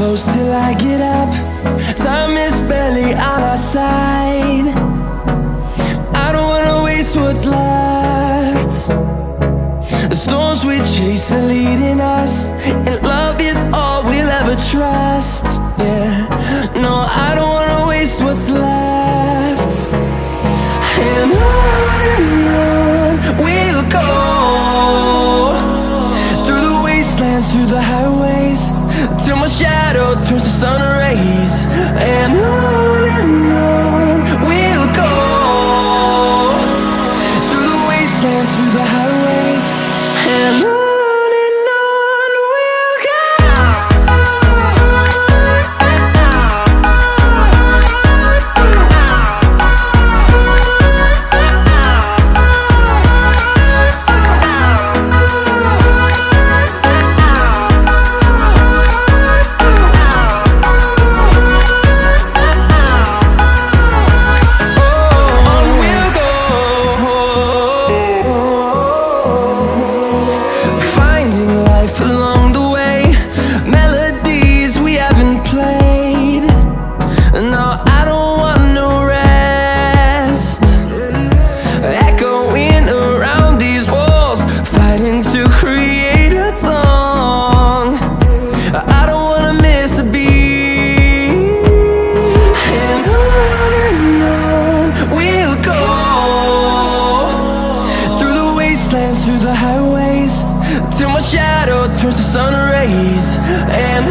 close till I get up. Time is barely on our side. I don't wanna waste what's left. The storms we chase are leading us, and love is all we'll ever trust. Yeah, no, I don't wanna waste what's left. And on we'll go, through the wastelands, through the highways, till my shadow turns to sun rays. And on we'll go, through the wastelands, through the highways, and on we'll go. Along the way, melodies we haven't played. No, I don't want no rest. Echoing around these walls, fighting to create a song. I don't wanna miss a beat. And on we'll go, through the wastelands, through the highways, till my shadow turns to sun rays. And